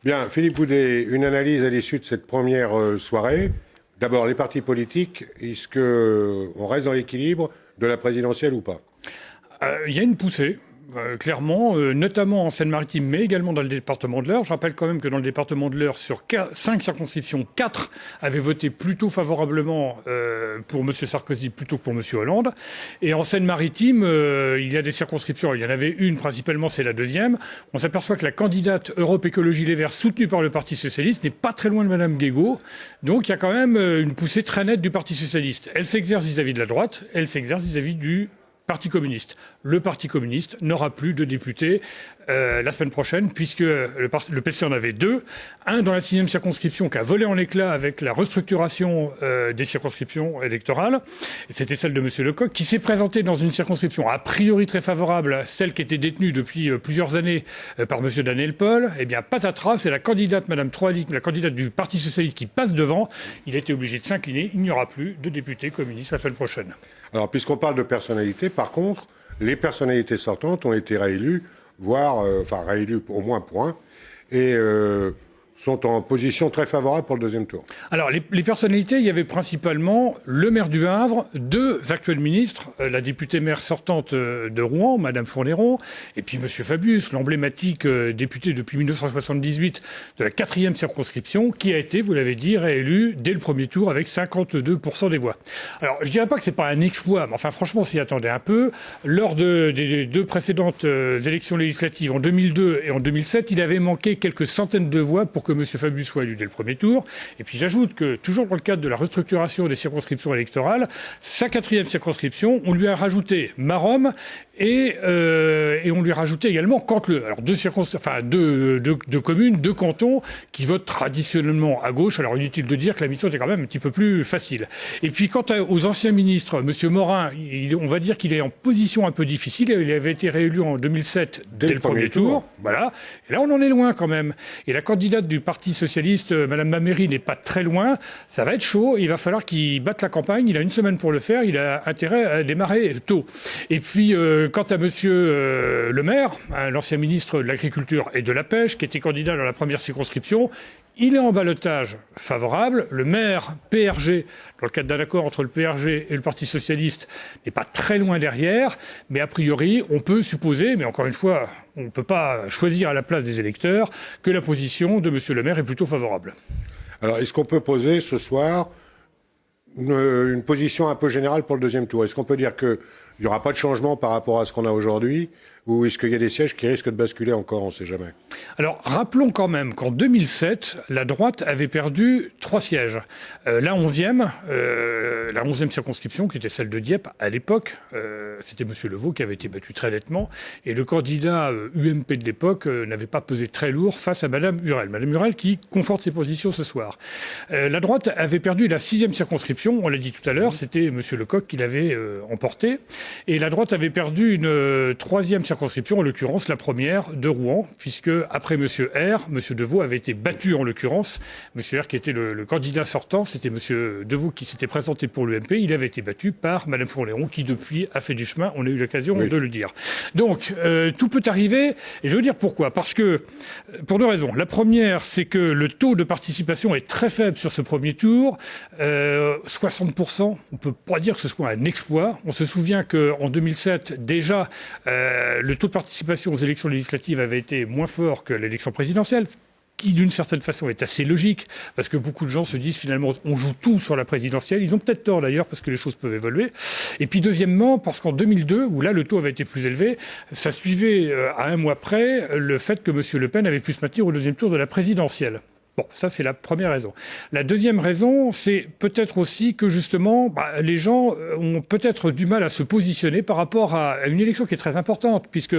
Bien, Philippe Houdet, une analyse à l'issue de cette première soirée. D'abord, les partis politiques, est-ce qu'on reste dans l'équilibre de la présidentielle ou pas? Il y a une poussée. Clairement, notamment en Seine-Maritime, mais également dans le département de l'Eure. Je rappelle quand même que dans le département de l'Eure, sur 5 circonscriptions, 4 avaient voté plutôt favorablement pour M. Sarkozy plutôt que pour M. Hollande. Et en Seine-Maritime, il y a des circonscriptions. Il y en avait une, principalement, c'est la deuxième. On s'aperçoit que la candidate Europe Écologie Les Verts, soutenue par le Parti Socialiste, n'est pas très loin de Mme Guégaud. Donc il y a quand même une poussée très nette du Parti Socialiste. Elle s'exerce vis-à-vis de la droite, elle s'exerce vis-à-vis du Parti communiste. Le Parti communiste n'aura plus de députés la semaine prochaine, puisque le PC en avait 2. Un dans la 6e circonscription qui a volé en éclats avec la restructuration des circonscriptions électorales. C'était celle de M. Lecoq, qui s'est présenté dans une circonscription a priori très favorable, celle qui était détenue depuis plusieurs années par M. Daniel Paul. Eh bien, patatras, c'est la candidate, Mme Troilic, la candidate du Parti socialiste qui passe devant. Il a été obligé de s'incliner. Il n'y aura plus de députés communistes la semaine prochaine. Alors, puisqu'on parle de personnalités, par contre, les personnalités sortantes ont été réélues, voire, réélues au moins pour un, et sont en position très favorable pour le deuxième tour. Alors, les personnalités, il y avait principalement le maire du Havre, 2 actuels ministres, la députée maire sortante de Rouen, Madame Fournéron, et puis Monsieur Fabius, l'emblématique député depuis 1978 de la 4e circonscription, qui a été, vous l'avez dit, réélu dès le premier tour avec 52% des voix. Alors, je dirais pas que c'est pas un exploit, mais enfin, franchement, s'y attendait un peu. Lors des 2 précédentes élections législatives, en 2002 et en 2007, il avait manqué quelques centaines de voix pour que M. Fabius soit élu dès le premier tour. Et puis j'ajoute que, toujours dans le cadre de la restructuration des circonscriptions électorales, sa 4e circonscription, on lui a rajouté Maromme et on lui a rajouté également Canteleu. Alors deux communes, 2 cantons qui votent traditionnellement à gauche. Alors inutile de dire que la mission était quand même un petit peu plus facile. Et puis quant aux anciens ministres, M. Morin, on va dire qu'il est en position un peu difficile. Il avait été réélu en 2007 dès le premier tour. Voilà. Et là on en est loin quand même. Et la candidate du Parti socialiste, Mme Maméry, n'est pas très loin. Ça va être chaud. Il va falloir qu'il batte la campagne. Il a une semaine pour le faire. Il a intérêt à démarrer tôt. Et puis, quant à Monsieur le maire, l'ancien ministre de l'Agriculture et de la Pêche, qui était candidat dans la première circonscription, il est en ballotage favorable. Le maire PRG, dans le cadre d'un accord entre le PRG et le Parti socialiste, n'est pas très loin derrière. Mais a priori, on peut supposer, mais encore une fois, on ne peut pas choisir à la place des électeurs, que la position de M. le maire est plutôt favorable. Alors, est-ce qu'on peut poser ce soir une position un peu générale pour le deuxième tour? Est-ce qu'on peut dire qu'il n'y aura pas de changement par rapport à ce qu'on a aujourd'hui? Ou est-ce qu'il y a des sièges qui risquent de basculer encore? On ne sait jamais. Alors, rappelons quand même qu'en 2007, la droite avait perdu 3 sièges. La 11e circonscription, qui était celle de Dieppe à l'époque, c'était M. Levaux qui avait été battu très nettement. Et le candidat UMP de l'époque n'avait pas pesé très lourd face à Mme Hurel. Mme Hurel qui conforte ses positions ce soir. La droite avait perdu la 6e circonscription, on l'a dit tout à l'heure, c'était M. Lecoq qui l'avait emporté. Et la droite avait perdu une 3e circonscription, en l'occurrence la première de Rouen, puisque après M. R, M. Deveau avait été battu en l'occurrence. M. R qui était le candidat sortant, c'était M. Deveau qui s'était présenté pour l'UMP, il avait été battu par Mme Fournéron qui depuis a fait du chemin, on a eu l'occasion de le dire. Donc tout peut arriver, et je veux dire pourquoi. Parce que, pour 2 raisons. La première, c'est que le taux de participation est très faible sur ce premier tour, 60%, on peut pas dire que ce soit un exploit. On se souvient qu'en 2007, déjà, le taux de participation aux élections législatives avait été moins fort que l'élection présidentielle, qui d'une certaine façon est assez logique, parce que beaucoup de gens se disent finalement on joue tout sur la présidentielle. Ils ont peut-être tort d'ailleurs, parce que les choses peuvent évoluer. Et puis deuxièmement, parce qu'en 2002, où là le taux avait été plus élevé, ça suivait à 1 mois près le fait que M. Le Pen avait pu se maintenir au 2e tour de la présidentielle. Bon, ça c'est la première raison. La deuxième raison, c'est peut-être aussi que justement, les gens ont peut-être du mal à se positionner par rapport à une élection qui est très importante, puisque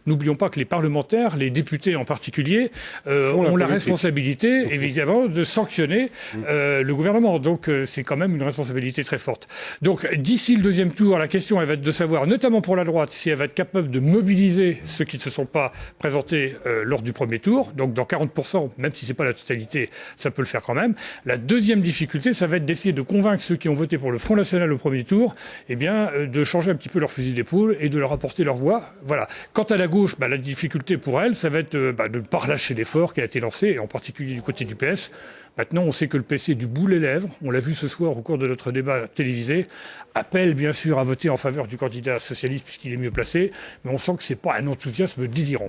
n'oublions pas que les parlementaires, les députés en particulier, ont la responsabilité, évidemment, de sanctionner le gouvernement. Donc c'est quand même une responsabilité très forte. Donc d'ici le 2e tour, la question elle va être de savoir, notamment pour la droite, si elle va être capable de mobiliser ceux qui ne se sont pas présentés lors du premier tour. Donc dans 40%, même si c'est pas la totalité réalité, ça peut le faire quand même. La deuxième difficulté, ça va être d'essayer de convaincre ceux qui ont voté pour le Front National au premier tour, de changer un petit peu leur fusil d'épaule et de leur apporter leur voix. Voilà. Quant à la gauche, la difficulté pour elle, ça va être de ne pas relâcher l'effort qui a été lancé, et en particulier du côté du PS. Maintenant, on sait que le PC du bout les lèvres, on l'a vu ce soir au cours de notre débat télévisé, appelle bien sûr à voter en faveur du candidat socialiste puisqu'il est mieux placé, mais on sent que c'est pas un enthousiasme délirant.